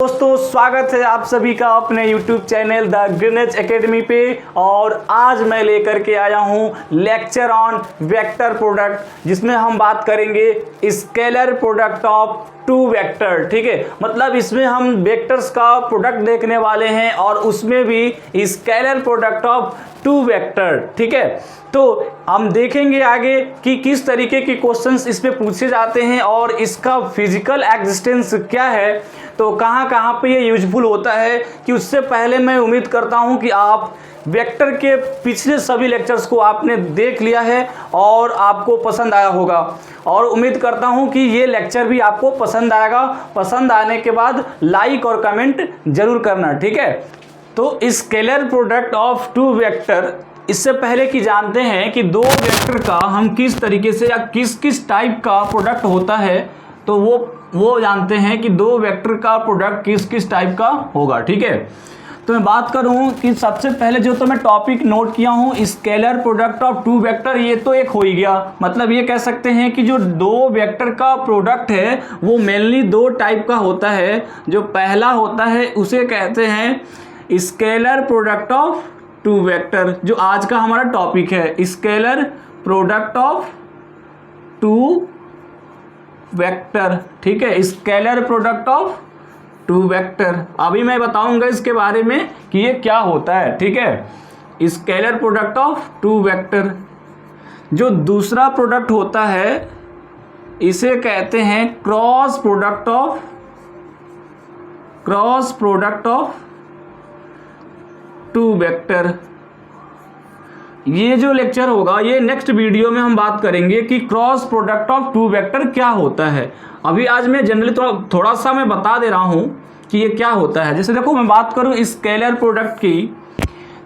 दोस्तों, स्वागत है आप सभी का अपने YouTube चैनल द ग्रीनेज एकेडमी पे। और आज मैं लेकर के आया हूँ लेक्चर ऑन वेक्टर प्रोडक्ट, जिसमें हम बात करेंगे scalar product of two vector. ठीक है, मतलब इसमें हम वेक्टर्स का प्रोडक्ट देखने वाले हैं और उसमें भी scalar product of two vector. ठीक है, तो हम देखेंगे आगे कि किस तरीके के क्वेश्चंस इसमें पूछे जाते हैं और इसका फिजिकल एग्जिस्टेंस क्या है, तो कहाँ कहाँ पे ये यूजफुल होता है। कि उससे पहले मैं उम्मीद करता हूँ कि आप वेक्टर के पिछले सभी लेक्चर्स को आपने देख लिया है और आपको पसंद आया होगा, और उम्मीद करता हूँ कि ये लेक्चर भी आपको पसंद आएगा। पसंद आने के बाद लाइक और कमेंट जरूर करना। ठीक है, तो scalar product of two vector, इससे पहले कि जानते हैं कि दो वेक्टर का हम किस तरीके से या किस किस टाइप का प्रोडक्ट होता है, तो वो जानते हैं कि दो वेक्टर का प्रोडक्ट किस किस टाइप का होगा। ठीक है, तो मैं बात करूं कि सबसे पहले जो तो मैं टॉपिक नोट किया हूं scalar product of two vector, ये तो एक हो ही गया। मतलब ये कह सकते हैं कि जो दो वेक्टर का प्रोडक्ट है वो मेनली दो टाइप का होता है। जो पहला होता है उसे कहते हैं scalar product of two vector, जो आज का हमारा टॉपिक है, scalar product of two vector. ठीक है, scalar product of two vector. अभी मैं बताऊंगा इसके बारे में कि ये क्या होता है। ठीक है, scalar product of two vector. जो दूसरा प्रोडक्ट होता है इसे कहते हैं cross product of two vector. ये जो लेक्चर होगा, ये नेक्स्ट वीडियो में हम बात करेंगे कि cross product of two vector क्या होता है। अभी आज मैं जनरली थोड़ा सा मैं बता दे रहा हूँ कि ये क्या होता है। जैसे देखो, मैं बात करूँ स्केलर प्रोडक्ट की,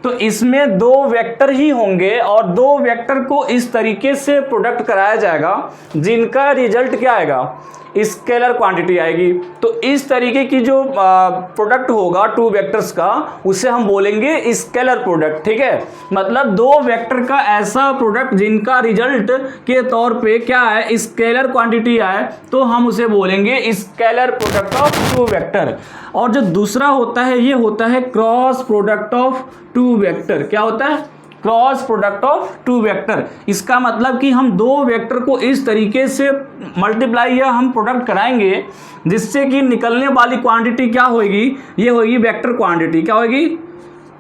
तो इसमें दो वेक्टर ही होंगे और दो वेक्टर को इस तरीके से प्रोडक्ट कराया जाएगा जिनका रिजल्ट क्या आएगा, स्केलर क्वांटिटी आएगी। तो इस तरीके की जो प्रोडक्ट होगा टू वेक्टर्स का, उसे हम बोलेंगे स्केलर प्रोडक्ट। ठीक है, मतलब दो वेक्टर का ऐसा प्रोडक्ट जिनका रिजल्ट के तौर पे क्या है, स्केलर क्वांटिटी आए, तो हम उसे बोलेंगे scalar product of two vector. और जो दूसरा होता है ये होता है cross product of two vector. क्या होता है? Cross product of two vector. इसका मतलब कि हम दो वेक्टर को इस तरीके से मल्टीप्लाई या हम प्रोडक्ट कराएंगे जिससे कि निकलने वाली क्वांटिटी क्या होगी, ये होगी वेक्टर क्वांटिटी। क्या होगी?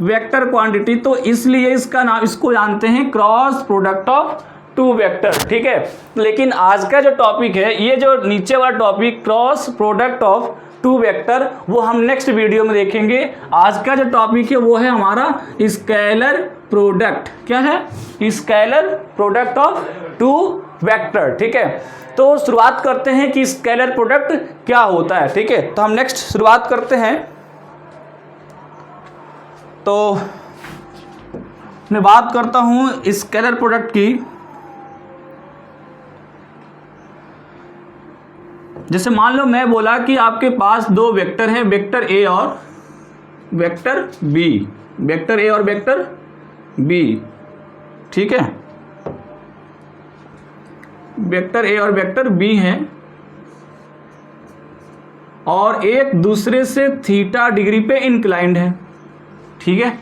Vector quantity. तो इसलिए इसका नाम, इसको जानते हैं cross product of two vector. ठीक है, लेकिन आज का जो टॉपिक है, ये जो नीचे वाला topic cross product of two vector, वो हम नेक्स्ट वीडियो में देखेंगे। आज का जो टॉपिक है वो है हमारा स्केलर प्रोडक्ट। क्या है? Scalar product of two vector. ठीक है, तो शुरुआत करते हैं कि स्केलर प्रोडक्ट क्या होता है। ठीक है, तो हम नेक्स्ट शुरुआत करते हैं। तो मैं बात करता हूँ स्केलर प्रोडक्ट की। जैसे मान लो मैं बोला कि आपके पास दो वेक्टर हैं, वेक्टर ए और वेक्टर बी। वेक्टर ए और वेक्टर बी। ठीक है, वेक्टर ए और वेक्टर बी हैं और एक दूसरे से थीटा डिग्री पे इंक्लाइंड है। ठीक है,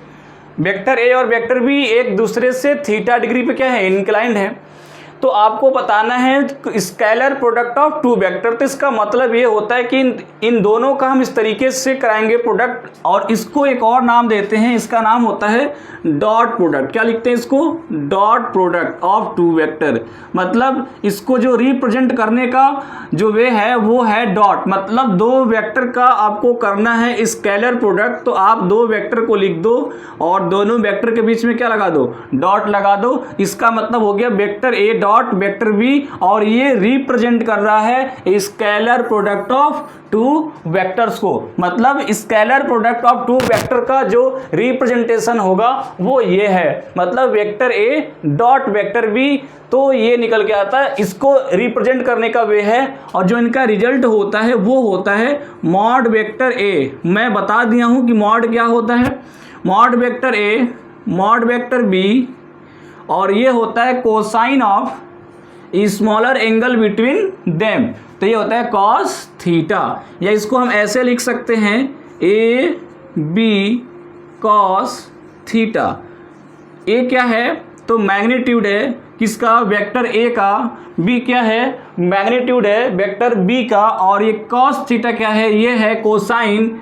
वेक्टर ए और वेक्टर बी एक दूसरे से थीटा डिग्री पे क्या है, इंक्लाइंड है। तो आपको बताना है scalar product of two vector. तो इसका मतलब ये होता है कि इन दोनों का हम इस तरीके से कराएंगे प्रोडक्ट, और इसको एक और नाम देते हैं, इसका नाम होता है डॉट प्रोडक्ट। क्या लिखते हैं इसको? Dot product of two vector. मतलब इसको जो रिप्रेजेंट करने का जो वे है वो है डॉट। मतलब दो वेक्टर का आपको करना है स्केलर प्रोडक्ट, तो आप दो वेक्टर को लिख दो और दोनों वेक्टर के बीच में क्या लगा दो, डॉट लगा दो। इसका मतलब हो गया vector A dot vector B, और ये रिप्रेजेंट कर रहा है scalar product of two vectors को। मतलब scalar product of two vector का जो रिप्रेजेंटेशन होगा वो ये है, मतलब vector A dot vector B. तो ये निकल के आता है, इसको रिप्रेजेंट करने का वे है। और जो इनका रिजल्ट होता है वो होता है मॉड वेक्टर ए। मैं बता दिया हूं कि मॉड क्या होता है, mod vector A, mod vector B, और ये होता है cosine of smaller angle between them, तो ये होता है कॉस थीटा। या इसको हम ऐसे लिख सकते हैं ए बी कॉस थीटा। ए क्या है, तो मैग्नीट्यूड है किसका, वेक्टर ए का। बी क्या है, मैग्नीट्यूड है वेक्टर बी का। और ये कॉस थीटा क्या है, ये है कोसाइन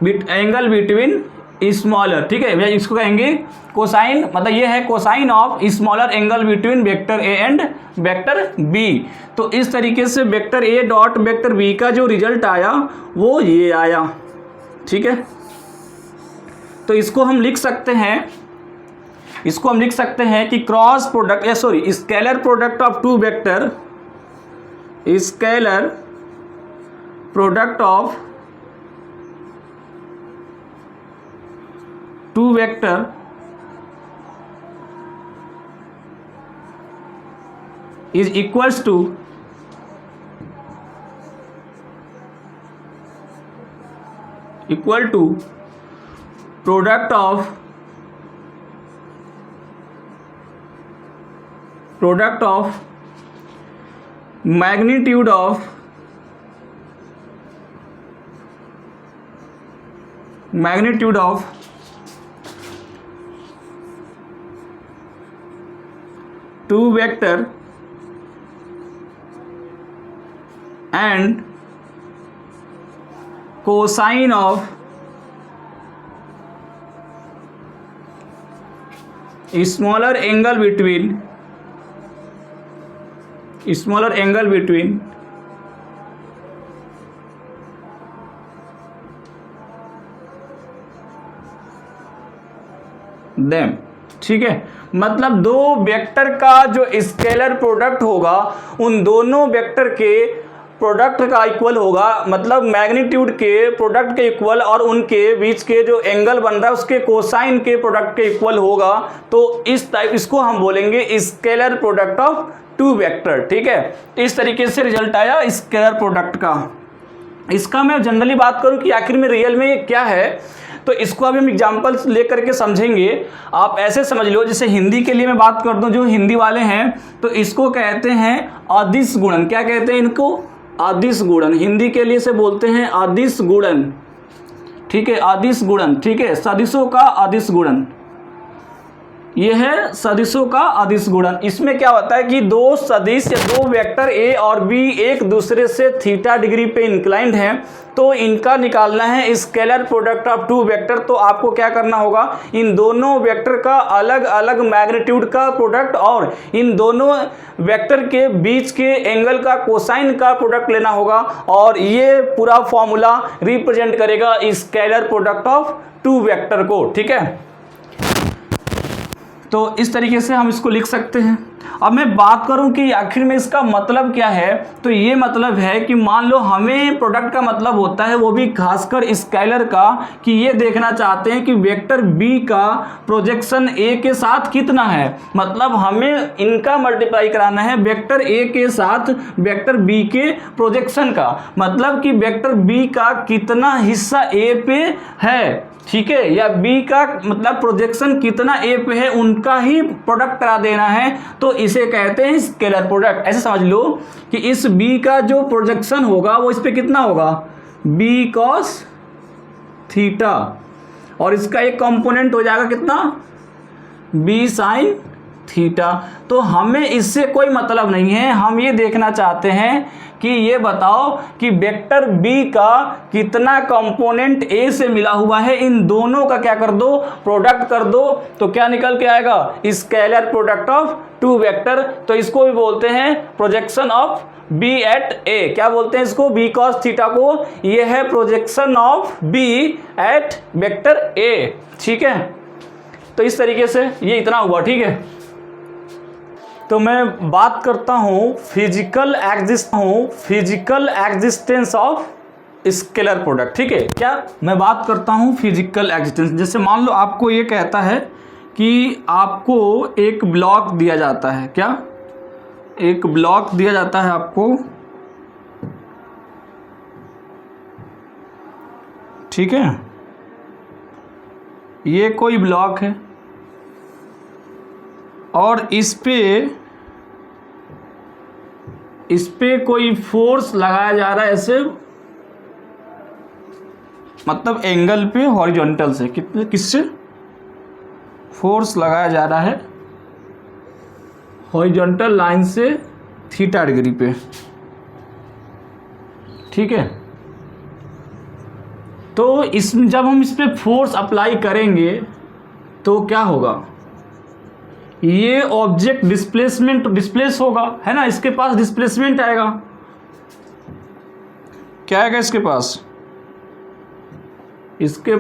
एंगल बिटवीन स्मॉलर, ठीक है भैया, इसको कहेंगे कोसाइन, मतलब ये है cosine of smaller angle between vector A and vector B. तो इस तरीके से vector A dot vector B का जो रिजल्ट आया वो ये आया, ठीक है। तो इसको हम लिख सकते हैं, इसको हम लिख सकते हैं कि क्रॉस प्रोडक्ट या sorry scalar product of two vector, scalar product of two vector is equals to product of magnitude of two vector and cosine of smaller angle between them, ठीक है। मतलब दो वेक्टर का जो स्केलर प्रोडक्ट होगा उन दोनों वेक्टर के प्रोडक्ट का इक्वल होगा, मतलब मैग्नीट्यूड के प्रोडक्ट के इक्वल, और उनके बीच के जो एंगल बन रहा है उसके कोसाइन के प्रोडक्ट के इक्वल होगा। तो इसको हम बोलेंगे scalar product of two vector, ठीक है। इस तरीके से रिजल्ट आया स्केलर प्रोडक्ट का। इसका मैं जनरली बात करूं कि आखिर में रियल में क्या है, तो इसको अभी हम एग्जाम्पल्स लेकर के समझेंगे। आप ऐसे समझ लो, जैसे हिंदी के लिए मैं बात कर दूं, जो हिंदी वाले हैं तो इसको कहते हैं अदिश गुणन। क्या कहते हैं इनको, अदिश गुणन। हिंदी के लिए से बोलते हैं अदिश गुणन, ठीक है, अदिश गुणन, ठीक है, सदिशों का अदिश गुणन। यह है सदिशों का अदिश गुणन। इसमें क्या होता है कि दो सदिश या दो वेक्टर ए और बी एक दूसरे से थीटा डिग्री पे इंक्लाइंड हैं, तो इनका निकालना है scalar product of two vector. तो आपको क्या करना होगा, इन दोनों वेक्टर का अलग अलग मैग्नीट्यूड का प्रोडक्ट और इन दोनों वेक्टर के बीच के एंगल का कोसाइन का प्रोडक्ट लेना होगा, और ये पूरा फॉर्मूला रिप्रेजेंट करेगा scalar product of two vector को, ठीक है। तो इस तरीके से हम इसको लिख सकते हैं। अब मैं बात करूं कि आखिर में इसका मतलब क्या है, तो ये मतलब है कि मान लो हमें प्रोडक्ट का मतलब होता है, वो भी खासकर स्केलर का, कि ये देखना चाहते हैं कि वेक्टर बी का प्रोजेक्शन ए के साथ कितना है। मतलब हमें इनका मल्टीप्लाई कराना है वेक्टर ए के साथ वेक्टर बी के प्रोजेक्शन का, मतलब कि वेक्टर बी का कितना हिस्सा ए पे है, ठीक है, या बी का मतलब प्रोजेक्शन कितना ए पे है, उनका ही प्रोडक्ट करा देना है। तो इसे कहते हैं स्केलर प्रोडक्ट। ऐसे समझ लो कि इस बी का जो प्रोजेक्शन होगा वो इस पे कितना होगा, बी कॉस थीटा, और इसका एक कंपोनेंट हो जाएगा कितना, बी साइन थीटा। तो हमें इससे कोई मतलब नहीं है, हम ये देखना चाहते हैं कि ये बताओ कि वेक्टर बी का कितना कंपोनेंट ए से मिला हुआ है, इन दोनों का क्या कर दो, प्रोडक्ट कर दो, तो क्या निकल के आएगा, scalar product of two vector. तो इसको भी बोलते हैं projection of B at A. क्या बोलते हैं इसको, बी कॉस थीटा को। ये है projection of B at vector A, ठीक है। तो इस तरीके से ये इतना हुआ, ठीक है। तो मैं बात करता हूँ physical existence of scalar product, ठीक है। क्या मैं बात करता हूँ फिजिकल एग्जिस्टेंस, जैसे मान लो आपको ये कहता है कि आपको एक ब्लॉक दिया जाता है, क्या, एक ब्लॉक दिया जाता है आपको, ठीक है, ये कोई ब्लॉक है और इस पे इस पे कोई फोर्स लगाया जा रहा है ऐसे, मतलब एंगल पे हॉरिजॉन्टल से कितने, किससे फोर्स लगाया जा रहा है, हॉरिजॉन्टल लाइन से थीटा डिग्री पे, ठीक है। तो जब हम इस पे फोर्स अप्लाई करेंगे तो क्या होगा, ये ऑब्जेक्ट डिस्प्लेस होगा, है ना, इसके पास डिस्प्लेसमेंट आएगा। क्या आएगा इसके पास, इसके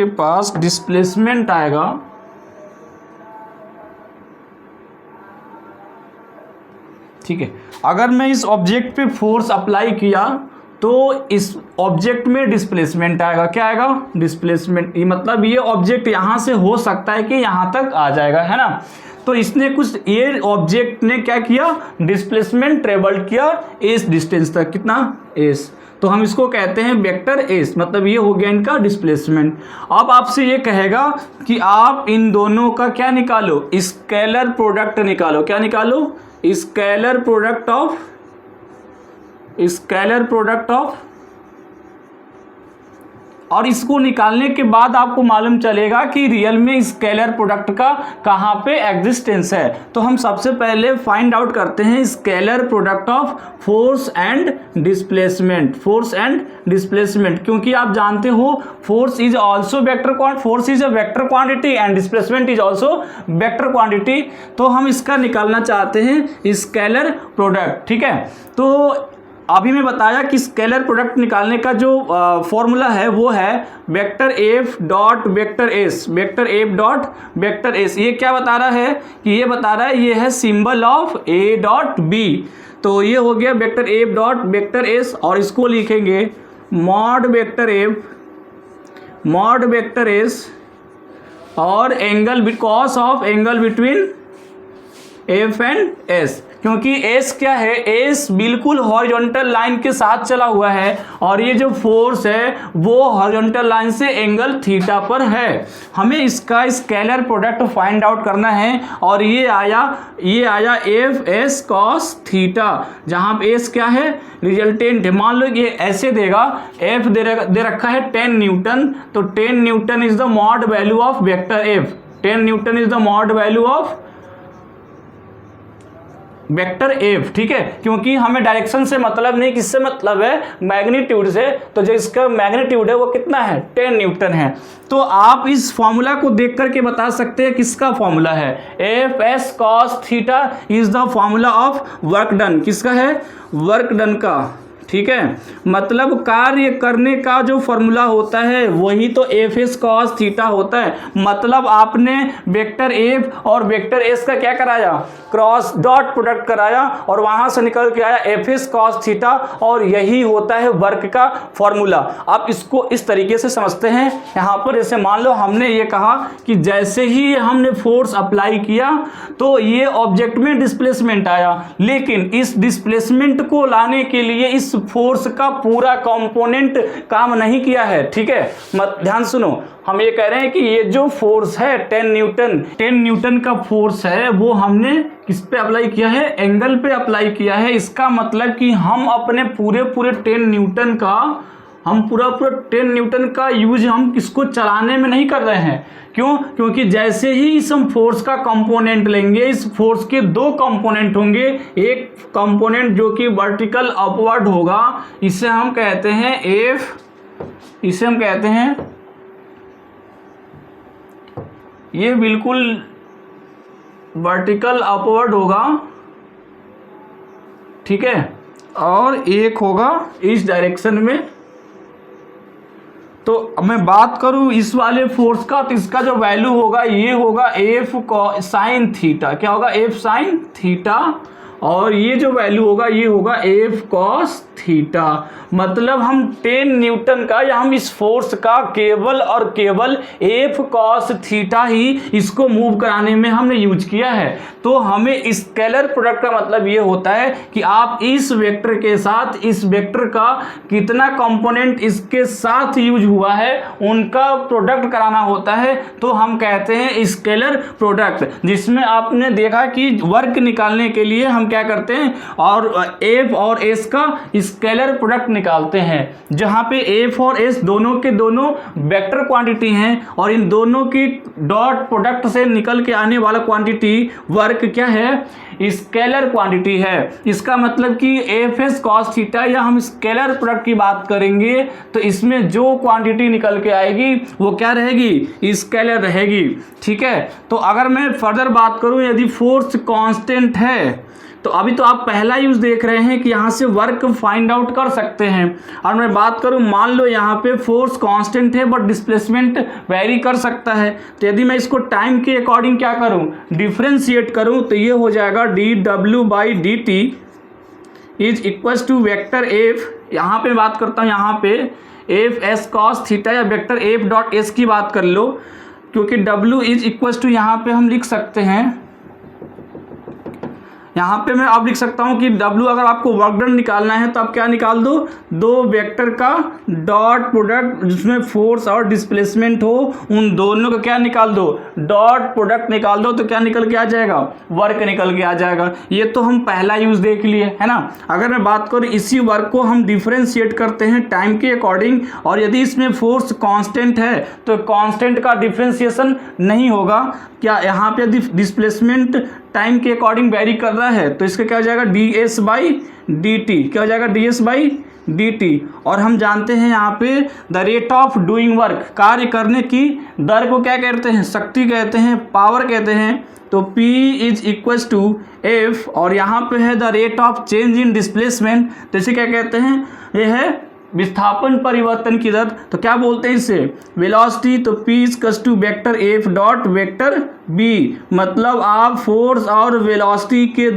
पास डिस्प्लेसमेंट आएगा, ठीक है। अगर मैं इस ऑब्जेक्ट पे फोर्स अप्लाई किया तो इस ऑब्जेक्ट में डिस्प्लेसमेंट आएगा। क्या आएगा, डिस्प्लेसमेंट। ये मतलब ये ऑब्जेक्ट यहां से हो सकता है कि यहां तक आ जाएगा, है ना। तो इसने कुछ, ये ऑब्जेक्ट ने क्या किया, डिस्प्लेसमेंट ट्रेवल किया इस डिस्टेंस तक, कितना, एस। तो हम इसको कहते हैं वेक्टर एस, मतलब ये हो गया इनका डिस्प्लेसमेंट। अब आपसे ये कहेगा कि आप इन दोनों का क्या निकालो, स्केलर प्रोडक्ट निकालो। क्या निकालो, स्केलर प्रोडक्ट ऑफ, और इसको निकालने के बाद आपको मालूम चलेगा कि रियल में स्केलर प्रोडक्ट का कहाँ पे एग्जिस्टेंस है। तो हम सबसे पहले फाइंड आउट करते हैं scalar product of force and displacement. Force and displacement, क्योंकि आप जानते हो force is also force is a vector quantity and displacement is also vector quantity. तो हम इसका निकालना चाहते हैं स्केलर प्रोडक्ट, ठीक है। तो अभी मैं बताया कि स्केलर प्रोडक्ट निकालने का जो फॉर्मूला है वो है vector F dot vector S, vector F dot vector S. ये क्या बता रहा है कि ये बता रहा है ये है symbol of A dot B. तो ये हो गया vector F dot vector S, और इसको लिखेंगे मॉड वेक्टर एस और angle cos of angle between F and S, क्योंकि एस क्या है, एस बिल्कुल हॉरिजॉन्टल लाइन के साथ चला हुआ है और ये जो फोर्स है वो हॉरिजॉन्टल लाइन से एंगल थीटा पर है। हमें इसका स्केलर प्रोडक्ट फाइंड आउट करना है और ये आया एफ एस कॉस थीटा, जहां पे एस क्या है, रिजल्टेंट है। मान लो ये ऐसे देगा, एफ दे रखा है 10 न्यूटन, तो 10 Newton is the mod value of vector F, 10 Newton is the mod value of vector F, ठीक है। क्योंकि हमें डायरेक्शन से मतलब नहीं, किससे मतलब है, मैग्नीट्यूड से। तो जो इसका मैग्नीट्यूड है वो कितना है, 10 न्यूटन है। तो आप इस फॉर्मूला को देख करके बता सकते हैं किसका फॉर्मूला है, F S cos theta is the formula of work done. किसका है, वर्क डन का, ठीक है। मतलब कार्य करने का जो फॉर्मूला होता है वही तो एफ एस कॉस थीटा होता है। मतलब आपने वेक्टर एफ और वेक्टर एस का क्या कराया, क्रॉस डॉट प्रोडक्ट कराया और वहां से निकल के आया एफ एस कॉस थीटा, और यही होता है वर्क का फॉर्मूला। आप इसको इस तरीके से समझते हैं। यहाँ पर जैसे मान लो हमने ये कहा कि जैसे ही हमने फोर्स अप्लाई किया तो ये ऑब्जेक्ट में डिस्प्लेसमेंट आया, लेकिन इस डिस्प्लेसमेंट को लाने के लिए इस फोर्स का पूरा कंपोनेंट काम नहीं किया है, ठीक है। ध्यान सुनो, हम ये कह रहे हैं कि ये जो फोर्स है 10 न्यूटन का फोर्स है वो हमने किस पे अप्लाई किया है, एंगल पे अप्लाई किया है। इसका मतलब कि हम अपने पूरे 10 न्यूटन का यूज हम किसको चलाने में नहीं कर रहे हैं। क्यों, क्योंकि जैसे ही इस हम फोर्स का कंपोनेंट लेंगे, इस फोर्स के 2 कंपोनेंट होंगे। एक कंपोनेंट जो कि वर्टिकल अपवर्ड होगा, इसे हम कहते हैं एफ, इसे हम कहते हैं, ये बिल्कुल वर्टिकल अपवर्ड होगा, ठीक है, और एक होगा इस डायरेक्शन में। तो मैं बात करूं इस वाले फोर्स का, तो इसका जो वैल्यू होगा ये होगा एफ साइन थीटा। क्या होगा, एफ साइन थीटा। और ये जो वैल्यू होगा ये होगा एफ कॉस थीटा। मतलब हम 10 न्यूटन का या हम इस फोर्स का केवल और केवल एफ कॉस थीटा ही इसको मूव कराने में हमने यूज किया है। तो हमें स्केलर प्रोडक्ट का मतलब ये होता है कि आप इस वेक्टर के साथ इस वेक्टर का कितना कंपोनेंट इसके साथ यूज हुआ है उनका प्रोडक्ट कराना होता है, तो हम कहते हैं स्केलर प्रोडक्ट। जिसमें आपने देखा कि वर्क निकालने के लिए हम क्या करते हैं और एफ और एस का स्केलर प्रोडक्ट निकालते हैं, जहां पे एफ और एस दोनों के दोनों वेक्टर क्वांटिटी हैं और इन दोनों की डॉट प्रोडक्ट से निकल के आने वाला क्वांटिटी वर्क क्या है, स्केलर क्वांटिटी है। इसका मतलब कि एफ एस कॉस थीटा या हम स्केलर प्रोडक्ट की बात करेंगे तो इसमें जो क्वांटिटी निकल के आएगी वो क्या रहेगी, स्केलर रहेगी। ठीक है, तो अगर मैं फर्दर बात करूं यदि फोर्स कांस्टेंट है तो अभी तो आप पहला यूज देख रहे हैं कि यहाँ से वर्क फाइंड आउट कर सकते हैं। और मैं बात करूँ मान लो यहाँ पे फोर्स कांस्टेंट है बट डिस्प्लेसमेंट वेरी कर सकता है, तो यदि मैं इसको टाइम के अकॉर्डिंग क्या करूँ, डिफ्रेंशिएट करूँ, तो ये हो जाएगा D W by D T is equal to vector F. यहाँ पे बात करता हूँ यहाँ पे एफ एस कॉस थीटा या वेक्टर एफ डॉट एस की बात कर लो, क्योंकि डब्ल्यू इज इक्वल टू यहाँ पे हम लिख सकते हैं, यहाँ पे मैं अब लिख सकता हूँ कि W अगर आपको वर्क डन निकालना है तो आप क्या निकाल दो, दो वेक्टर का डॉट प्रोडक्ट जिसमें फोर्स और डिस्प्लेसमेंट हो उन दोनों का क्या निकाल दो, डॉट प्रोडक्ट निकाल दो, तो क्या निकल के आ जाएगा, वर्क निकल के आ जाएगा। ये तो हम पहला यूज देख लिए है ना। अगर मैं बात करूँ इसी वर्क को हम डिफ्रेंशिएट करते हैं टाइम के अकॉर्डिंग, और यदि इसमें फोर्स कांस्टेंट है तो कांस्टेंट का डिफ्रेंशिएशन नहीं होगा। क्या यहाँ पे यदि डिस्प्लेसमेंट टाइम के अकॉर्डिंग वेरी कर रहा है तो इसका क्या हो जाएगा, D S by D T, क्या हो जाएगा, D S by D T. और हम जानते हैं यहाँ पे the rate of doing work, कार्य करने की दर को क्या कहते हैं, शक्ति कहते हैं, पावर कहते हैं। तो P is equal to F और यहाँ पे है the rate of change in displacement, तो इसे क्या कहते हैं, ये है विस्थापन परिवर्तन की दर। तो क्या बोलते हैं इसे, वेलोसिटी। तो P is to vector F dot vector B। मतलब आप फोर्स और वेलोसिटी के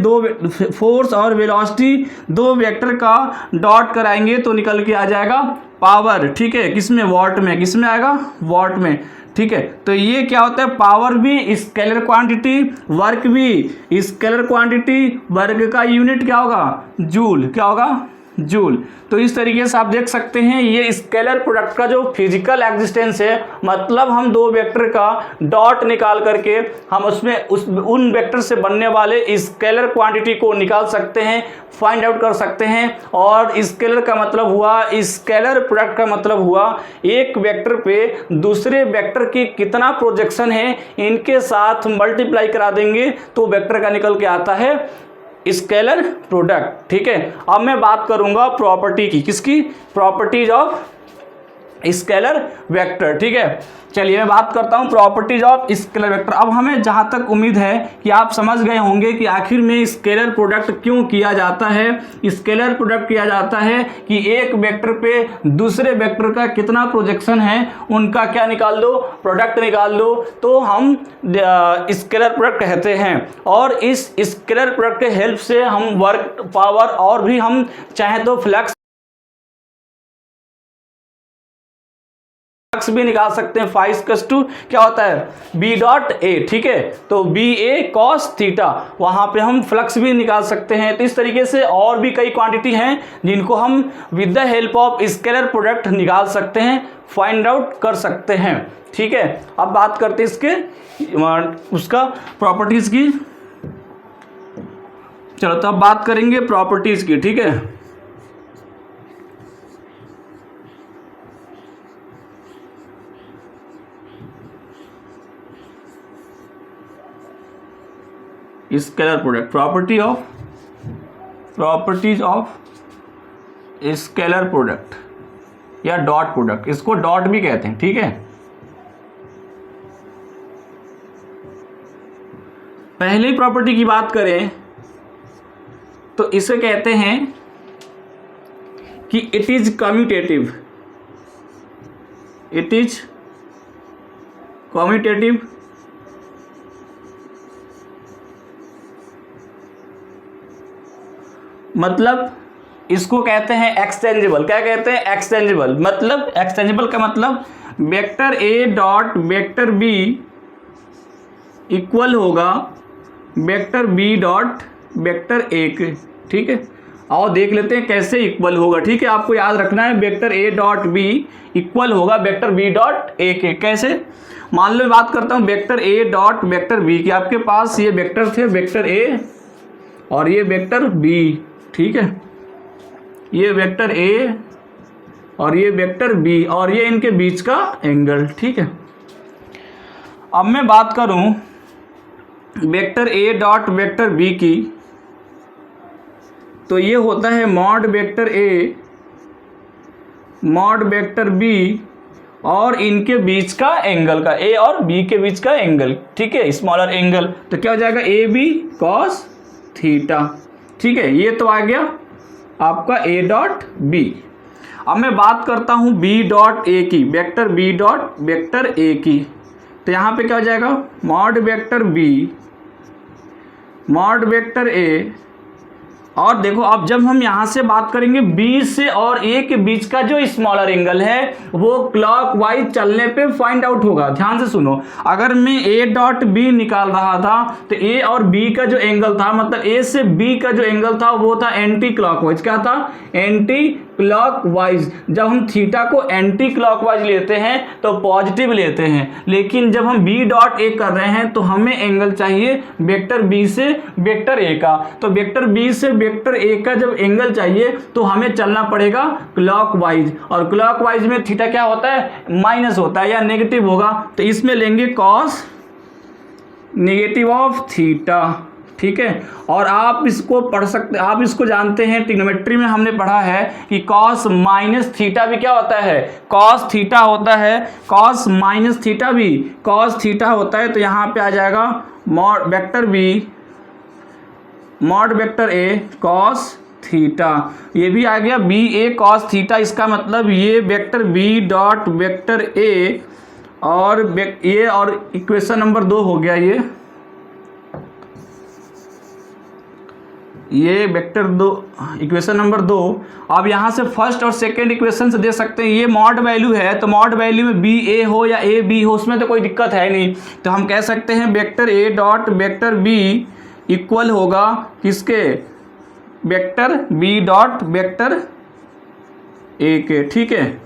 दो वेक्टर का डॉट कराएंगे तो निकल के आ जाएगा पावर। ठीक है, किसमें, वॉट में, किसमें आएगा, वॉट में। ठीक है, तो ये क्या होता है, पावर भी स्केलर क्वांटिटी, वर्क भी स्केलर क्वांटिटी, वर्क का यूनिट क्या होगा, जूल, क्या होगा, जूल। तो इस तरीके से आप देख सकते हैं ये स्केलर प्रोडक्ट का जो फिजिकल एग्जिस्टेंस है, मतलब हम दो वेक्टर का डॉट निकाल करके हम उसमें उन वेक्टर से बनने वाले स्केलर क्वांटिटी को निकाल सकते हैं, फाइंड आउट कर सकते हैं। और स्केलर का मतलब हुआ, स्केलर प्रोडक्ट का मतलब हुआ एक वेक्टर पे दूसरे वेक्टर की कितना प्रोजेक्शन है इनके साथ मल्टीप्लाई करा देंगे तो वेक्टर का निकल के आता है स्केलर प्रोडक्ट। ठीक है, अब मैं बात करूंगा प्रॉपर्टी की, किसकी, प्रॉपर्टीज ऑफ स्केलर वेक्टर। ठीक है, चलिए मैं बात करता हूं प्रॉपर्टीज ऑफ स्केलर वेक्टर। अब हमें जहां तक उम्मीद है कि आप समझ गए होंगे कि आखिर में स्केलर प्रोडक्ट क्यों किया जाता है। स्केलर प्रोडक्ट किया जाता है कि एक वेक्टर पे दूसरे वेक्टर का कितना प्रोजेक्शन है उनका क्या निकाल दो, प्रोडक्ट निकाल दो, तो हम स्केलर प्रोडक्ट कहते हैं। और इस स्केलर प्रोडक्ट के हेल्प से हम वर्क, पावर और भी हम चाहे तो फ्लक्स भी निकाल सकते हैं। फाइव टू क्या होता है, बी डॉट ए। ठीक है, तो बी ए कॉस थीटा, वहां पे हम फ्लक्स भी निकाल सकते हैं। तो इस तरीके से और भी कई क्वांटिटी हैं जिनको हम with the help of scalar product निकाल सकते हैं, फाइंड आउट कर सकते हैं। ठीक है, अब बात करते हैं इसके उसका प्रॉपर्टीज की। चलो तो अब बात करेंगे प्रॉपर्टीज की। ठीक है, scalar product, properties of scalar product या डॉट प्रोडक्ट, इसको डॉट भी कहते हैं। ठीक है, पहली प्रॉपर्टी की बात करें तो इसे कहते हैं कि it is commutative, it is मतलब इसको कहते हैं एक्सचेंजेबल। क्या कहते हैं? एक्सचेंजेबल। मतलब एक्सचेंजेबल का मतलब vector A dot vector B equal होगा vector B dot vector A के। ठीक है, आओ देख लेते हैं कैसे इक्वल होगा। ठीक है, आपको याद रखना है vector A dot B equal होगा वेक्टर बी डॉट ए के। कैसे? मान लो बात करता हूँ vector A dot vector B की। आपके पास ये वेक्टर थे, वेक्टर ए और ये वेक्टर बी। ठीक है, ये वेक्टर ए और ये वेक्टर बी और ये इनके बीच का एंगल। ठीक है, अब मैं बात करूं vector A dot vector B की, तो ये होता है mod vector A mod vector B और इनके बीच का एंगल का, ए और बी के बीच का एंगल। ठीक है, स्मॉलर एंगल। तो क्या हो जाएगा? A B cos theta. ठीक है, ये तो आ गया आपका ए डॉट बी। अब मैं बात करता हूँ बी डॉट ए की, vector B dot vector A की। तो यहाँ पे क्या हो जाएगा? Mod vector B mod vector A. और देखो अब जब हम यहाँ से बात करेंगे बी से और ए के बीच का जो स्मॉलर एंगल है वो क्लॉकवाइज चलने पे फाइंड आउट होगा। ध्यान से सुनो, अगर मैं ए डॉट बी निकाल रहा था तो ए और बी का जो एंगल था, मतलब ए से बी का जो एंगल था वो था एंटी क्लॉकवाइज। क्या था? Anti clockwise. जब हम थीटा को एंटी क्लॉकवाइज लेते हैं तो पॉजिटिव लेते हैं, लेकिन जब हम बी डॉट ए कर रहे हैं तो हमें एंगल चाहिए वेक्टर बी से वेक्टर ए का। तो वेक्टर बी से वेक्टर ए का जब एंगल चाहिए तो हमें चलना पड़ेगा क्लॉकवाइज, और क्लॉकवाइज में थीटा क्या होता है? माइनस होता है या नेगेटिव होगा। तो इसमें लेंगे कॉस नेगेटिव ऑफ थीटा। ठीक है, और आप इसको पढ़ सकते, आप इसको जानते हैं, ट्रिग्नोमेट्री में हमने पढ़ा है कि कॉस माइनस थीटा भी क्या होता है? कॉस थीटा होता है। कॉस माइनस थीटा भी कॉस थीटा होता है। तो यहाँ पे आ जाएगा mod vector B mod vector A cos theta. ये भी आ गया बी ए कॉस थीटा। इसका मतलब ये vector B dot vector A और ये और इक्वेशन नंबर 2 हो गया ये वेक्टर 2 इक्वेशन नंबर 2। अब यहाँ से फर्स्ट और सेकंड इक्वेशन से दे सकते हैं। ये मॉड वैल्यू है तो मॉड वैल्यू में बी ए हो या ए बी हो उसमें तो कोई दिक्कत है नहीं। तो हम कह सकते हैं vector A dot vector B equal होगा किसके? Vector B dot vector A के। ठीक है,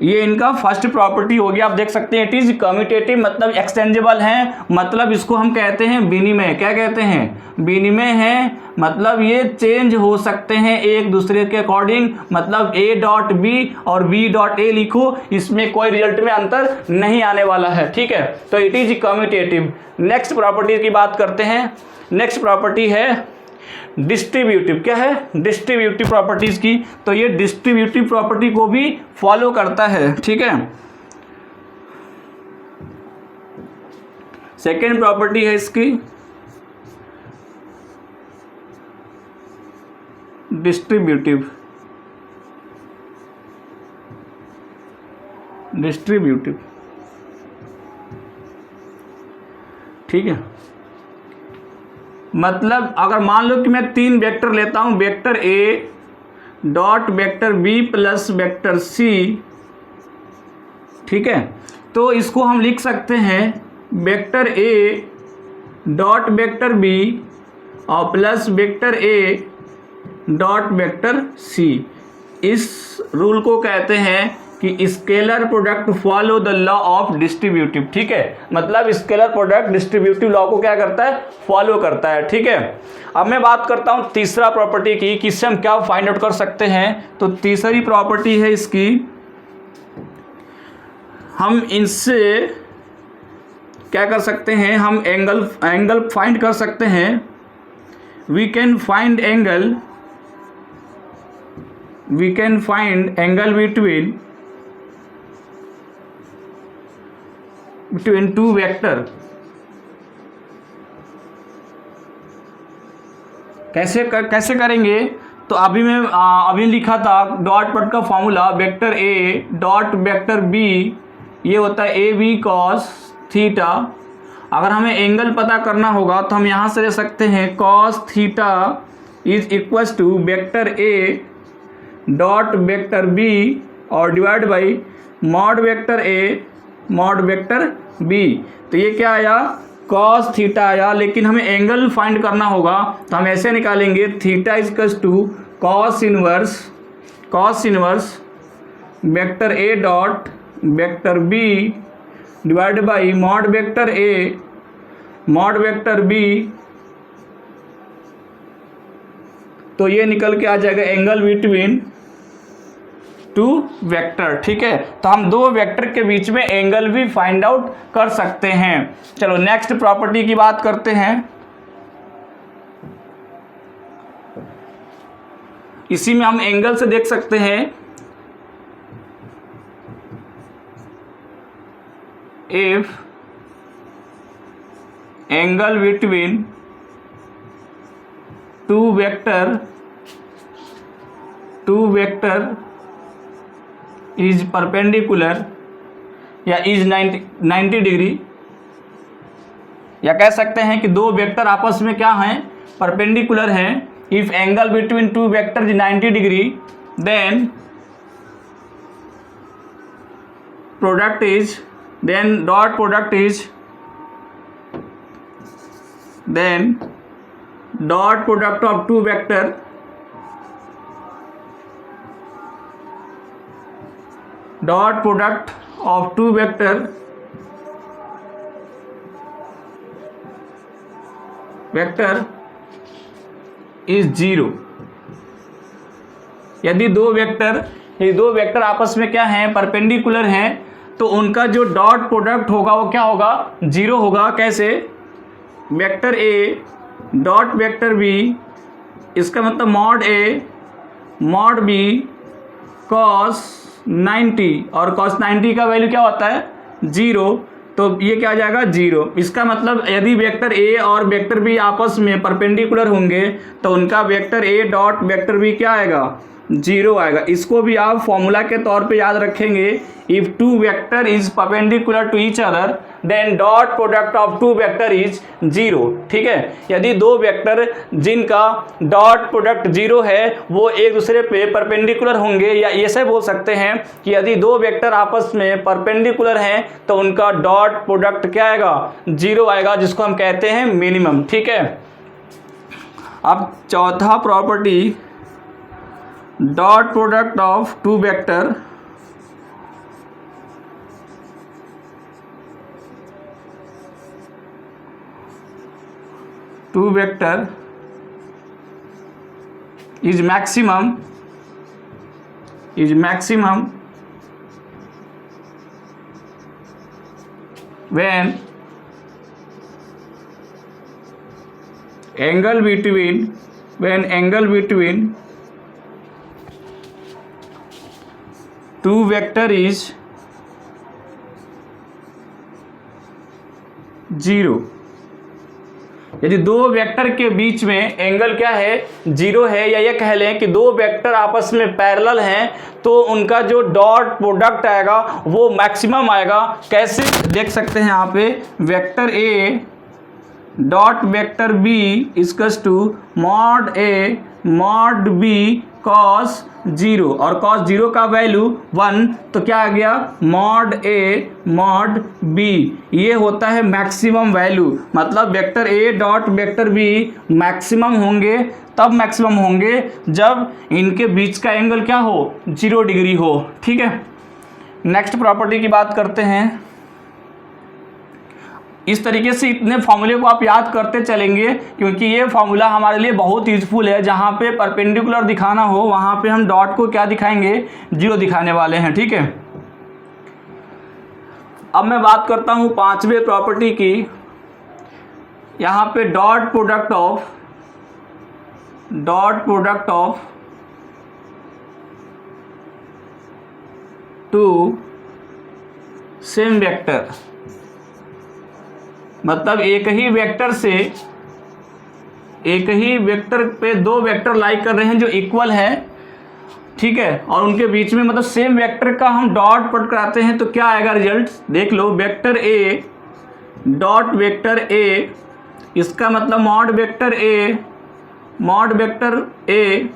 ये इनका फर्स्ट प्रॉपर्टी हो गया। आप देख सकते हैं इट इज कम्यूटेटिव, मतलब एक्सचेंजेबल है, मतलब इसको हम कहते हैं विनिमय। क्या कहते हैं? विनिमय है, मतलब ये चेंज हो सकते हैं एक दूसरे के अकॉर्डिंग। मतलब ए डॉट बी और बी डॉट ए लिखो, इसमें कोई रिजल्ट में अंतर नहीं आने वाला है। ठीक है, तो it is commutative. Next property की बात करते हैं। नेक्स्ट प्रॉपर्टी है डिस्ट्रीब्यूटिव। क्या है? डिस्ट्रीब्यूटिव प्रॉपर्टीज की। तो ये डिस्ट्रीब्यूटिव प्रॉपर्टी को भी फॉलो करता है। ठीक है, सेकेंड प्रॉपर्टी है इसकी डिस्ट्रीब्यूटिव। ठीक है, मतलब अगर मान लो कि मैं 3 वेक्टर लेता हूं, vector A dot vector B plus vector C. ठीक है, तो इसको हम लिख सकते हैं vector A dot vector B और plus vector A dot vector C. इस रूल को कहते हैं कि scalar product follow the law of distributive. ठीक है, मतलब स्केलर प्रोडक्ट डिस्ट्रीब्यूटिव लॉ को क्या करता है? फॉलो करता है। ठीक है, अब मैं बात करता हूं तीसरा प्रॉपर्टी की कि इससे हम क्या फाइंड आउट कर सकते हैं। तो तीसरी प्रॉपर्टी है इसकी, हम इनसे क्या कर सकते हैं? हम एंगल फाइंड कर सकते हैं। We can find angle between two vector। कैसे करेंगे? तो अभी लिखा था डॉट प्रोडक्ट का formula, vector A dot vector B ये होता है ए बी कॉस थीटा। अगर हमें एंगल पता करना होगा तो हम यहाँ से ले सकते हैं cos theta is equals to vector A dot vector B और divide by mod vector A mod vector B. तो ये क्या आया, कॉस थीटा आया, लेकिन हमें एंगल फाइंड करना होगा तो हम ऐसे निकालेंगे theta equals to cos inverse vector A dot vector B divide by mod vector A mod vector B. तो ये निकल के आ जाएगा एंगल बिटवीन टू वेक्टर। ठीक है, तो हम दो वेक्टर के बीच में एंगल भी फाइंड आउट कर सकते हैं। चलो नेक्स्ट प्रॉपर्टी की बात करते हैं। इसी में हम एंगल से देख सकते हैं if angle between two vector is perpendicular या इज 90 डिग्री, या कह सकते हैं कि दो वेक्टर आपस में क्या हैं, परपेंडिकुलर हैं। If angle between two vector is 90 degree then dot product of two vector vector is zero. यदि दो वेक्टर आपस में क्या हैं, परपेंडिकुलर हैं, तो उनका जो डॉट प्रोडक्ट होगा वो क्या होगा, जीरो होगा। कैसे, vector A dot vector B, इसका मतलब mod A mod B cos 90, और कॉस 90 का वैल्यू क्या होता है, जीरो। तो ये क्या आ जाएगा, जीरो। इसका मतलब यदि वेक्टर ए और वेक्टर बी आपस में परपेंडिकुलर होंगे तो उनका vector A dot vector B क्या आएगा, जीरो आएगा। इसको भी आप फॉर्मूला के तौर पे याद रखेंगे। If two vector is perpendicular to each other then dot product of two vector is zero. ठीक है, यदि दो वेक्टर जिनका डॉट प्रोडक्ट जीरो है वो एक दूसरे पे परपेंडिकुलर होंगे, या ऐसे बोल सकते हैं कि यदि दो वेक्टर आपस में परपेंडिकुलर हैं तो उनका डॉट प्रोडक्ट क्या आएगा, जीरो आएगा, जिसको हम कहते हैं मिनिमम। ठीक है, अब चौथा property, dot product of two vector is maximum when angle between two vector is zero. यदि दो वेक्टर के बीच में एंगल क्या है, जीरो है, या ये कह लें कि दो वेक्टर आपस में पैरेलल हैं तो उनका जो डॉट प्रोडक्ट आएगा वो मैक्सिमम आएगा। कैसे देख सकते हैं यहाँ पे, vector A dot vector B equals to mod A mod B cos zero, और कॉस जीरो का वैल्यू 1, तो क्या आ गया, मॉड ए मॉड बी। ये होता है मैक्सिमम वैल्यू। मतलब vector A dot vector B maximum होंगे, तब मैक्सिमम होंगे जब इनके बीच का एंगल क्या हो, 0 डिग्री हो। ठीक है, नेक्स्ट प्रॉपर्टी की बात करते हैं। इस तरीके से इतने फॉर्मूले को आप याद करते चलेंगे, क्योंकि ये फॉर्मूला हमारे लिए बहुत यूजफुल है। जहाँ पे परपेंडिकुलर दिखाना हो वहाँ पे हम डॉट को क्या दिखाएंगे, जीरो दिखाने वाले हैं। ठीक है, अब मैं बात करता हूँ पांचवें प्रॉपर्टी की। यहाँ पे dot product of two same vector, मतलब एक ही वेक्टर पे दो वेक्टर लाइक कर रहे हैं जो इक्वल है। ठीक है, और उनके बीच में मतलब सेम वेक्टर का हम डॉट प्रोडक्ट कराते हैं तो क्या आएगा रिजल्ट, देख लो। Vector A dot vector A, इसका मतलब mod vector A mod vector A,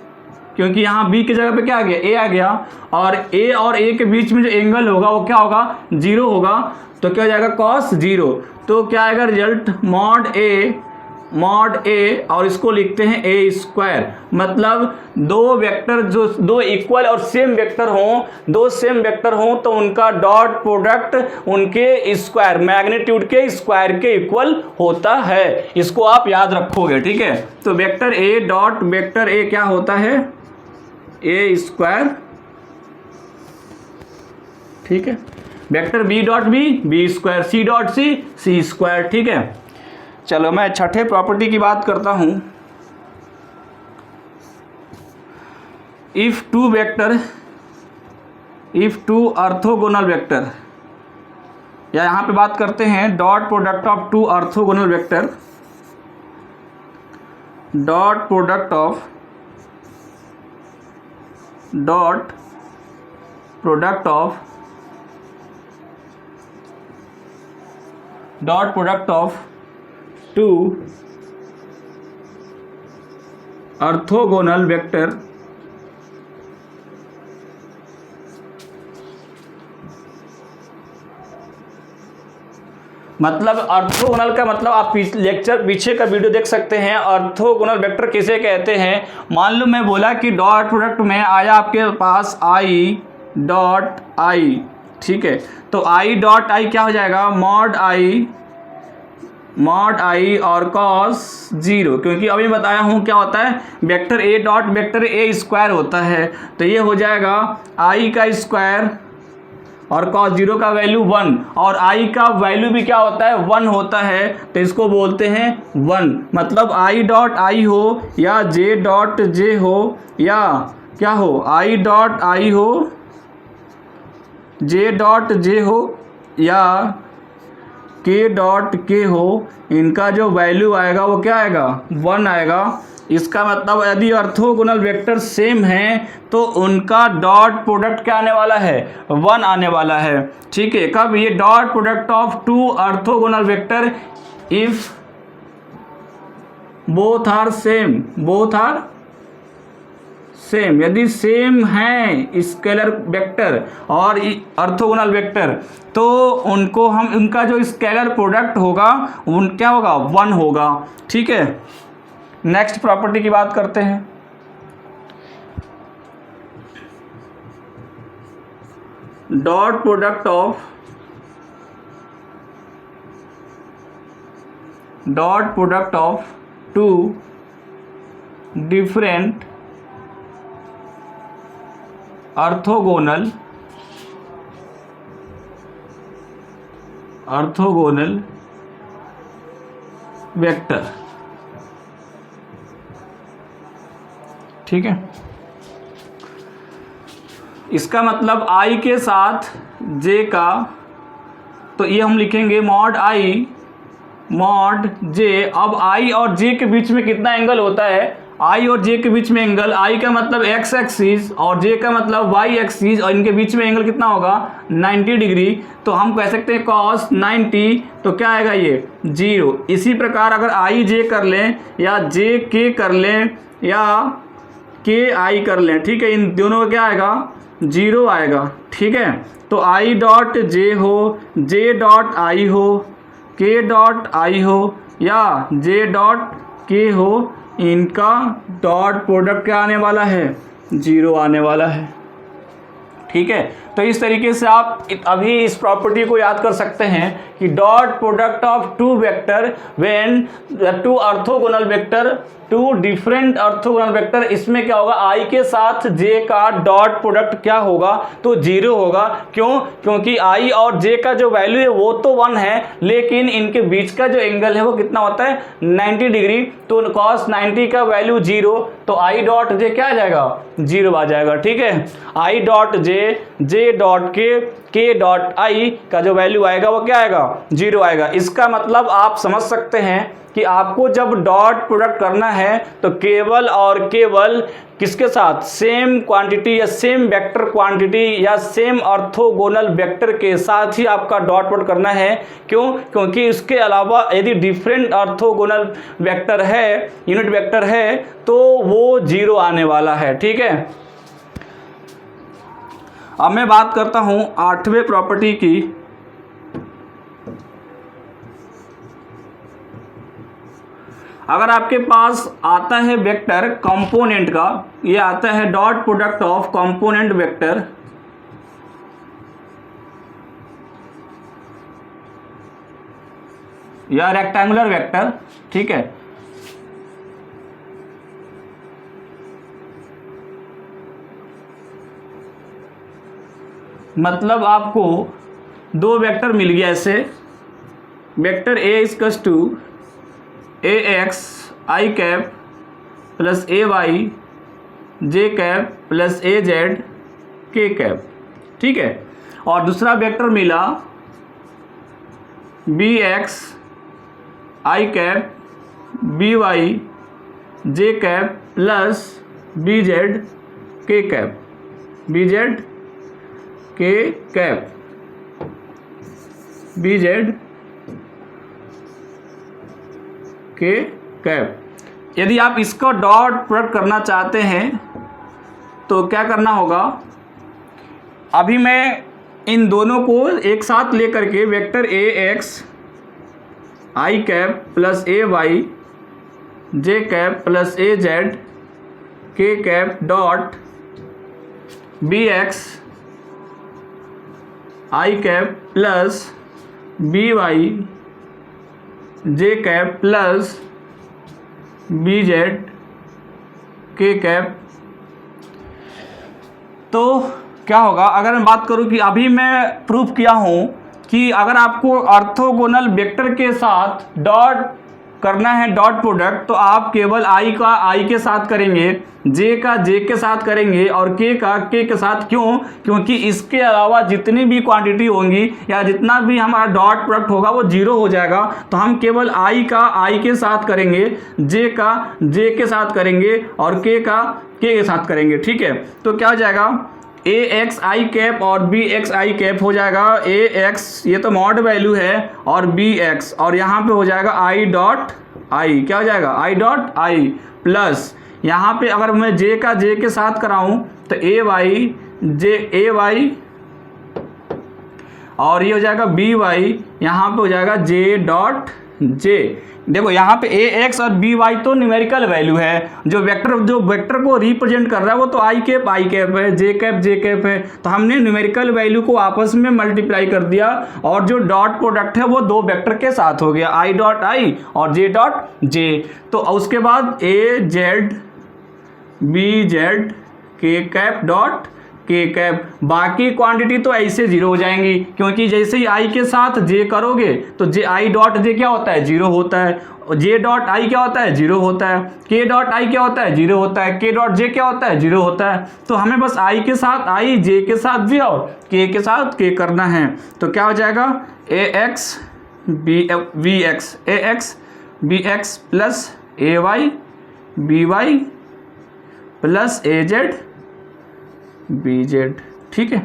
क्योंकि यहाँ बी की जगह पे क्या आ गया, ए आ गया, और ए के बीच में जो एंगल होगा वो क्या होगा, 0 होगा, तो क्या हो जाएगा कॉस 0। तो क्या आएगा रिजल्ट, मॉड ए और इसको लिखते हैं ए स्क्वायर। मतलब दो वेक्टर जो दो इक्वल और सेम वेक्टर हों तो उनका डॉट प्रोडक्ट उनके स्क्वायर मैग्नीट्यूड के स्क्वायर के इक्वल होता है। इसको आप याद रखोगे, ठीक है। तो vector A dot vector A क्या होता है, ए स्क्वायर, ठीक है। Vector B dot B square, C dot C square, ठीक है। चलो मैं छठे प्रॉपर्टी की बात करता हूं। इफ टू ऑर्थोगोनल वेक्टर, या यहां पे बात करते हैं dot product of two orthogonal vector, dot product of two orthogonal vector मतलब ऑर्थोगोनल का मतलब आप पीछे का वीडियो देख सकते हैं। ऑर्थोगोनल वेक्टर किसे कहते हैं। मान लो मैं बोला कि डॉट प्रोडक्ट में आया आपके पास आई डॉट आई, ठीक है। तो आई डॉट आई क्या हो जाएगा, मॉड आई और कॉस 0, क्योंकि अभी बताया हूँ क्या होता है, vector A dot vector A square होता है। तो ये हो जाएगा आई का स्क्वायर और कॉस 0 का वैल्यू 1, और आई का वैल्यू भी क्या होता है, 1 होता है, तो इसको बोलते हैं 1। मतलब आई डॉट आई हो या जे डॉट जे हो या क्या हो, आई डॉट आई हो, जे डॉट जे हो या के डॉट के हो, इनका जो वैल्यू आएगा वो क्या आएगा, 1 आएगा। इसका मतलब यदि ऑर्थोगोनल वेक्टर सेम हैं तो उनका डॉट प्रोडक्ट क्या आने वाला है, 1 आने वाला है, ठीक है। कब, ये dot product of two orthogonal vector if both are same, यदि सेम हैं स्केलर वेक्टर और ऑर्थोगोनल वेक्टर, तो उनको हम उनका जो स्केलर प्रोडक्ट होगा उन क्या होगा, 1 होगा, ठीक है। नेक्स्ट प्रॉपर्टी की बात करते हैं। Dot product of two different orthogonal vector, ठीक है। इसका मतलब आई के साथ जे का, तो ये हम लिखेंगे मॉड आई मॉड जे। अब आई और जे के बीच में कितना एंगल होता है, आई और जे के बीच में एंगल, आई का मतलब एक्स एक्सिस और जे का मतलब वाई एक्सिस, और इनके बीच में एंगल कितना होगा, 90 डिग्री। तो हम कह सकते हैं कॉस 90, तो क्या आएगा ये 0। इसी प्रकार अगर आई जे कर लें या जे के कर लें या के आई कर लें, ठीक है, इन दोनों का क्या आएगा, 0 आएगा, ठीक है। तो आई डॉट जे हो, जे डॉट आई हो, के डॉट आई हो या जे डॉट के हो, इनका डॉट प्रोडक्ट क्या आने वाला है, 0 आने वाला है, ठीक है। तो इस तरीके से आप अभी इस प्रॉपर्टी को याद कर सकते हैं कि dot product of two vector when two orthogonal vector, two different orthogonal vector, इसमें क्या होगा, आई के साथ जे का डॉट प्रोडक्ट क्या होगा, तो 0 होगा। क्यों, क्योंकि आई और जे का जो वैल्यू है वो तो 1 है, लेकिन इनके बीच का जो एंगल है वो कितना होता है, 90 डिग्री। तो cos 90 का वैल्यू 0, तो आई डॉट जे क्या आ जाएगा, 0 आ जाएगा, ठीक है। आई डॉट जे डॉट के डॉट आई का जो वैल्यू आएगा वो क्या आएगा, 0 आएगा। इसका मतलब आप समझ सकते हैं कि आपको जब डॉट प्रोडक्ट करना है तो केवल और केवल किसके साथ, सेम क्वांटिटी या सेम वेक्टर क्वांटिटी या सेम ऑर्थोगोनल वेक्टर के साथ ही आपका डॉट प्रोडक्ट करना है। क्यों? क्योंकि इसके अलावा यदि डिफरेंट ऑर्थोगोनल वेक्टर है, यूनिट वेक्टर है, तो वो 0 आने वाला है। ठीक है, अब मैं बात करता हूं 8वें प्रॉपर्टी की। अगर आपके पास आता है वेक्टर कंपोनेंट का, ये आता है dot product of component vector, या रेक्टेंगुलर वेक्टर, ठीक है, मतलब आपको दो वेक्टर मिल गया ऐसे, vector A equals to A X I cap plus A Y J cap plus A Z K cap, ठीक है, और दूसरा वेक्टर मिला B X I cap B Y J cap plus B Z K cap, B Z K cap, B Z K cap. यदि आप इसका dot product करना चाहते हैं तो क्या करना होगा, अभी मैं इन दोनों को एक साथ लेकर के vector A X I cap plus A Y J cap plus A Z K cap dot B X I cap plus B Y J cap plus B Z K cap. तो क्या होगा, अगर मैं बात करूं कि अभी मैं प्रूफ किया हूं कि अगर आपको ऑर्थोगोनल वेक्टर के साथ डॉट करना है डॉट प्रोडक्ट, तो आप केवल आई का आई के साथ करेंगे, जे का जे के साथ करेंगे और के का के के साथ। क्यों? क्योंकि इसके अलावा जितनी भी क्वांटिटी होंगी या जितना भी हमारा डॉट प्रोडक्ट होगा वो 0 हो जाएगा। तो हम केवल आई का आई के साथ करेंगे, जे का जे के साथ करेंगे और के का के साथ करेंगे, ठीक है। तो क्या हो जाएगा, ए एक्स आई कैप और बी एक्स आई कैप हो जाएगा ए एक्स, ये तो मॉड वैल्यू है, और बी एक्स, और यहाँ पे हो जाएगा आई डॉट आई, क्या हो जाएगा आई डॉट आई प्लस यहाँ पे अगर मैं जे का जे के साथ कराऊं तो ए वाई जे ए वाई, और ये हो जाएगा बी वाई, यहाँ पे हो जाएगा जे डॉट जे। देखो यहाँ पे ए एक्स और बी वाई तो न्यूमेरिकल वैल्यू है, जो वेक्टर को रिप्रेजेंट कर रहा है वो तो आई कैप है, जे कैप है। तो हमने न्यूमेरिकल वैल्यू को आपस में मल्टीप्लाई कर दिया, और जो डॉट प्रोडक्ट है वो दो वेक्टर के साथ हो गया, आई डॉट आई और जे डॉट जे। तो उसके बाद ए Z B Z K cap dot के कैप। बाकी क्वांटिटी तो ऐसे 0 हो जाएंगी, क्योंकि जैसे ही आई के साथ जे करोगे तो जे आई डॉट जे क्या होता है 0 होता है, जे डॉट आई क्या होता है 0 होता है, के डॉट आई क्या होता है 0 होता है, के डॉट जे क्या होता है 0 होता है। तो हमें बस आई के साथ आई, जे के साथ जे और के साथ के करना है। तो क्या हो जाएगा A X B X, A X B X plus A Y B Y plus A Z B Z, ठीक है।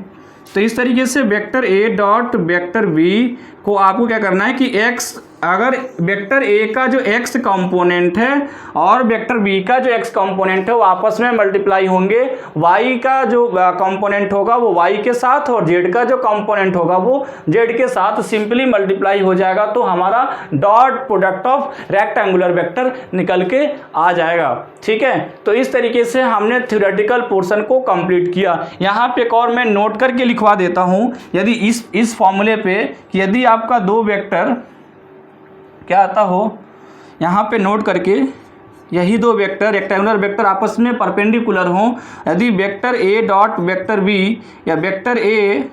तो इस तरीके से vector A dot vector B को आपको क्या करना है कि x, अगर वेक्टर ए का जो x कंपोनेंट है और वेक्टर बी का जो x कंपोनेंट है वो आपस में मल्टीप्लाई होंगे, y का जो कंपोनेंट होगा वो y के साथ और z का जो कंपोनेंट होगा वो z के साथ सिंपली मल्टीप्लाई हो जाएगा। तो हमारा dot product of rectangular vector निकल के आ जाएगा, ठीक है। तो इस तरीके से हमने थ्योरेटिकल पोर्शन को कंप्लीट किया। यहाँ पे एक और मैं नोट करके लिखवा देता हूँ, यदि इस फॉर्मूले पे कि यदि आपका दो वेक्टर क्या आता हो, यहाँ पे नोट करके, यही दो वेक्टर रेक्टेंगुलर वेक्टर आपस में परपेंडिकुलर हों, यदि vector A dot vector B या वेक्टर ए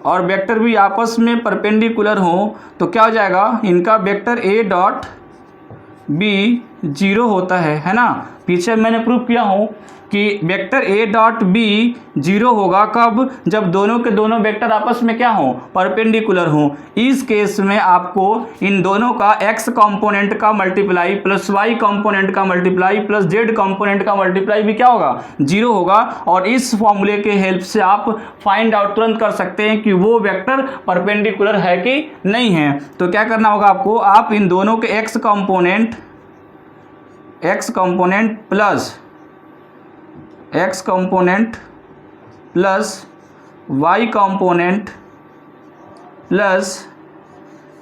और वेक्टर बी आपस में परपेंडिकुलर हों, तो क्या हो जाएगा, इनका वेक्टर ए डॉट बी 0 होता है ना। पीछे मैंने प्रूव किया हूँ कि vector A dot B zero होगा कब, जब दोनों के दोनों वेक्टर आपस में क्या हों, परपेंडिकुलर हों। इस केस में आपको इन दोनों का x कंपोनेंट का मल्टीप्लाई प्लस y कंपोनेंट का मल्टीप्लाई प्लस z कंपोनेंट का मल्टीप्लाई भी क्या होगा, जीरो होगा। और इस फॉर्मूले के हेल्प से आप फाइंड आउट तुरंत कर सकते हैं कि वो वेक्टर परपेंडिकुलर है कि नहीं है। तो क्या करना होगा आपको, आप इन दोनों के x component plus y component plus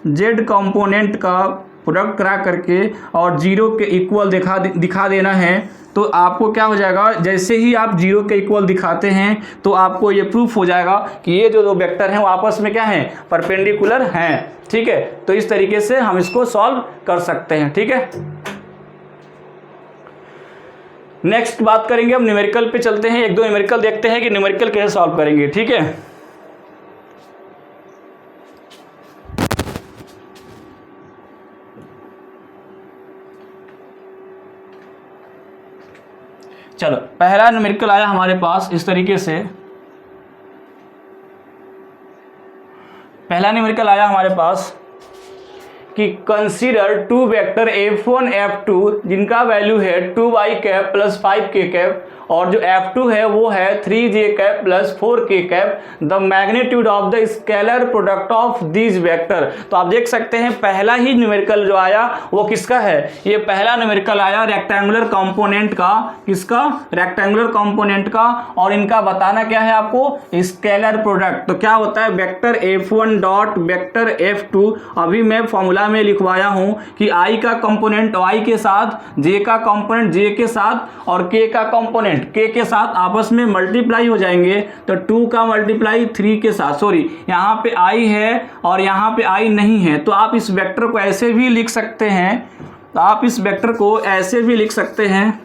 z component का प्रोडक्ट करा करके और जीरो के इक्वल दिखा देना है। तो आपको क्या हो जाएगा, जैसे ही आप जीरो के इक्वल दिखाते हैं तो आपको ये प्रूफ हो जाएगा कि ये जो दो वेक्टर हैं वो आपस में क्या हैं, परपेंडिकुलर हैं। ठीक है, तो इस तरीके से हम इसको सॉल्व कर सकते हैं। ठीक है, नेक्स्ट बात करेंगे हम न्यूमेरिकल पे चलते हैं, एक दो न्यूमेरिकल देखते हैं कि न्यूमेरिकल कैसे सॉल्व करेंगे। ठीक है, चलो पहला न्यूमेरिकल आया हमारे पास इस तरीके से। पहला न्यूमेरिकल आया हमारे पास कि consider to vector f1 f2 जिनका वैल्यू है 2y cap plus 5k cap और जो f2 है वो है 3j cap plus 4k cap, the magnitude of the scalar product of these vector. तो आप देख सकते हैं पहला ही न्यूमेरिकल जो आया वो किसका है, ये पहला न्यूमेरिकल आया रेक्टेंगुलर कंपोनेंट का, किसका, रेक्टेंगुलर कंपोनेंट का। और इनका बताना क्या है आपको, स्केलर प्रोडक्ट। तो क्या होता है, vector f1 dot vector f2, अभी मैं फॉर्मूला में लिखवाया हूं कि i का कंपोनेंट y के साथ, j का कंपोनेंट j के साथ और k का कंपोनेंट k के साथ आपस में मल्टीप्लाई हो जाएंगे। तो 2 का मल्टीप्लाई 3 के साथ, सॉरी यहाँ पे i है और यहाँ पे i नहीं है। तो आप इस वेक्टर को ऐसे भी लिख सकते हैं, तो आप इस वेक्टर को ऐसे भी लिख सकते हैं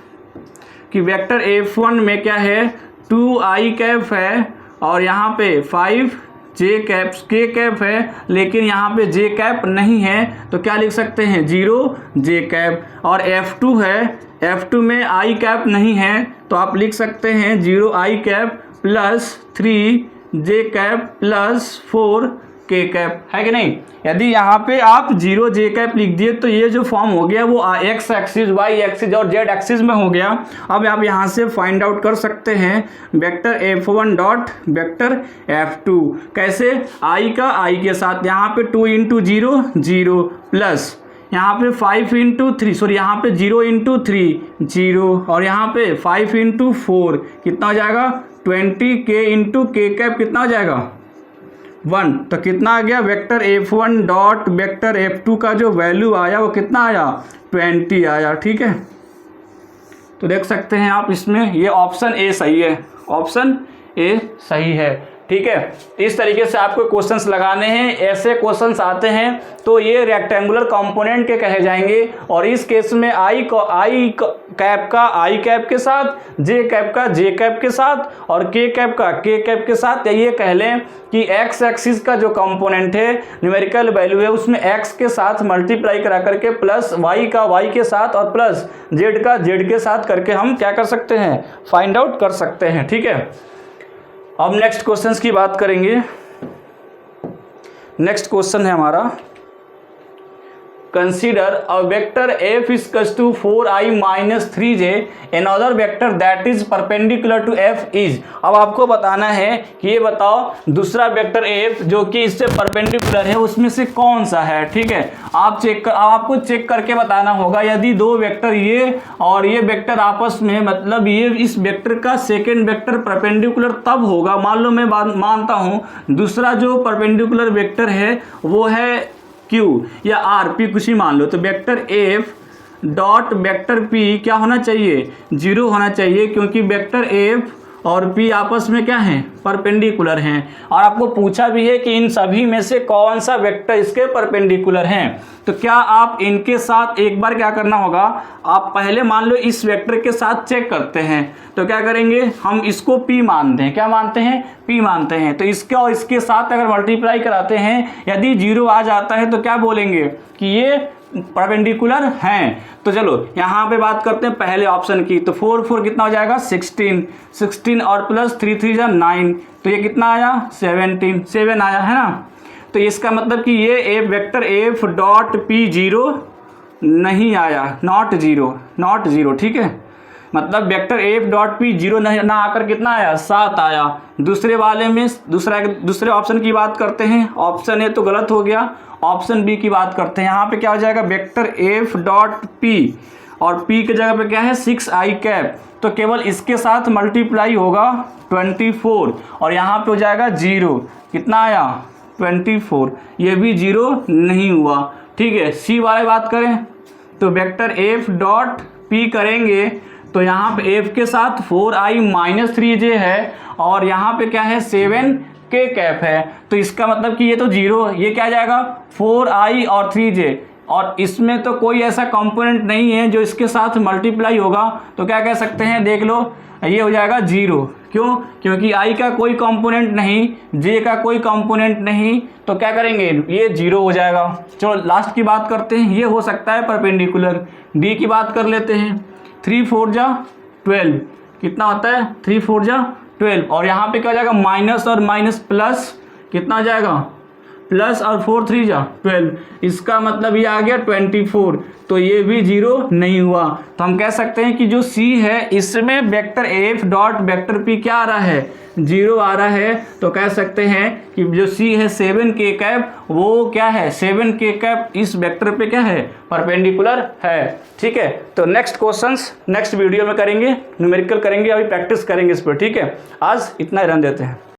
कि वेक्टर f1 में क्या है, 2i कैप है और यहाँ पे 5j कैप k कैप है, लेकिन यहाँ पे j कैप नहीं है। तो क्या लिख सकते हैं, 0j कैप। और f2 है, f2 में i कैप नहीं है तो आप लिख सकते हैं 0i cap plus 3j cap plus 4k cap, है कि नहीं। यदि यहाँ पे आप 0j कैप लिख दिए तो ये जो फॉर्म हो गया वो x एक्सिस, y एक्सिस और z एक्सिस में हो गया। अब आप यहाँ से फाइंड आउट कर सकते हैं vector f1 dot vector f2 कैसे, i का i के साथ, यहाँ पे 2 इंटू 0 0 प्लस यहाँ पे 5 इंटू 3, सॉरी यहाँ पे 0 इंटू 3 0 और यहाँ पे 5 इंटू 4 कितना हो जाएगा, 20k इंटू k कैप कितना हो जाएगा, 1। तो कितना आ गया, vector f1 dot vector f2 का जो वैल्यू आया वो कितना आया, 20 आया। ठीक है, तो देख सकते हैं आप इसमें ये ऑप्शन ए सही है, ऑप्शन ए सही है। ठीक है, इस तरीके से आपको क्वेश्चंस लगाने हैं। ऐसे क्वेश्चंस आते हैं तो ये रेक्टेंगुलर कंपोनेंट के कहे जाएंगे और इस केस में i कैप का i कैप के साथ, j कैप का j कैप के साथ और k कैप का k कैप के साथ। ये कह लें कि x एक्सिस का जो कंपोनेंट है, न्यूमेरिकल वैल्यू है, उसमें x के साथ मल्टीप्लाई करा करके प्लस y का y के साथ और प्लस z का z के साथ करके हम क्या कर सकते हैं, फाइंड आउट कर सकते हैं। ठीक है, अब नेक्स्ट क्वेश्चंस की बात करेंगे। नेक्स्ट क्वेश्चन है हमारा, consider a vector f is equals to 4i minus 3j another vector that is perpendicular to f is। अब आपको बताना है कि ये बताओ दूसरा वेक्टर f जो कि इससे परपेंडिकुलर है उसमें से कौन सा है। ठीक है, आपको चेक करके बताना होगा। यदि दो वेक्टर ये और ये वेक्टर आपस में, मतलब ये इस वेक्टर का सेकेंड वेक्टर परपेंडिकुलर तब होगा, मान लो मैं मानता हूँ दूसरा जो परपेंडिकुलर वेक्टर है वो है Q या R, P कुछ ही मान लो। तो vector F dot vector P क्या होना चाहिए, 0 होना चाहिए, क्योंकि वेक्टर F और P आपस में क्या हैं, परपेंडिकुलर हैं। और आपको पूछा भी है कि इन सभी में से कौन सा वेक्टर इसके परपेंडिकुलर हैं। तो क्या आप इनके साथ एक बार क्या करना होगा, आप पहले मान लो इस वेक्टर के साथ चेक करते हैं। तो क्या करेंगे, हम इसको P मानते हैं, क्या मानते हैं, P मानते हैं। तो इसके और इसके साथ अगर मल्टीप्लाई कराते हैं, यदि 0 आ जाता है तो क्या बोलेंगे कि ये परपेंडिकुलर हैं। तो चलो यहाँ पे बात करते हैं पहले ऑप्शन की। तो 4 4 कितना हो जाएगा 16, 16 और प्लस 3 3 जा 9, तो ये कितना आया 17, 7 आया है ना। तो इसका मतलब कि ये vector F dot P zero नहीं आया, नॉट जीरो, ठीक है। मतलब vector F dot P zero ना आकर कितना आया 7 आया। दूसरे वाले में दूसरे ऑप्शन की बात करते हैं। ऑप्शन ए तो गलत हो गया, ऑप्शन बी की बात करते हैं। यहाँ पे क्या हो जाएगा वेक्टर एफ डॉट पी और पी के जगह पे क्या है 6i कैप, तो केवल इसके साथ मल्टीप्लाई होगा 24 और यहाँ पे हो जाएगा 0, कितना आया 24, ये भी 0 नहीं हुआ, ठीक है। सी वाले बात करें तो वेक्टर एफ डॉट पी करेंगे तो यहाँ पे एफ के साथ 4i-3j है और यहाँ पे क्या है 7k कैप है, तो इसका मतलब कि ये तो 0, ये क्या आ जाएगा 4i और 3j, और इसमें तो कोई ऐसा कंपोनेंट नहीं है जो इसके साथ मल्टीप्लाई होगा, तो क्या कह सकते हैं देख लो, ये हो जाएगा 0। क्यों? क्योंकि i का कोई कंपोनेंट नहीं, j का कोई कंपोनेंट नहीं, तो क्या करेंगे ये 0 हो जाएगा। चलो लास्ट की बात करते हैं, ये हो सकता है परपेंडिकुलर। डी की बात कर लेते हैं। 3 4 जा 12, कितना होता है 3 4 जा 12, और यहाँ पे क्या हो जाएगा माइनस और माइनस प्लस, कितना आ जाएगा प्लस और 4 3 जा 12, इसका मतलब ये आ गया 24, तो ये भी 0 नहीं हुआ। तो हम कह सकते हैं कि जो C है इसमें vector F dot vector P क्या आ रहा है 0 आ रहा है, तो कह सकते हैं कि जो C है 7k कैप वो क्या है 7k कैप इस वेक्टर पे क्या है परपेंडिकुलर है, ठीक है। तो नेक्स्ट क्वेश्चंस नेक्स्ट वीडियो में करेंगे, न्यूमेरिकल करेंगे, अभी प्रैक्टिस करेंगे इस पर, ठीक है। आज इतना ही रहने देते हैं।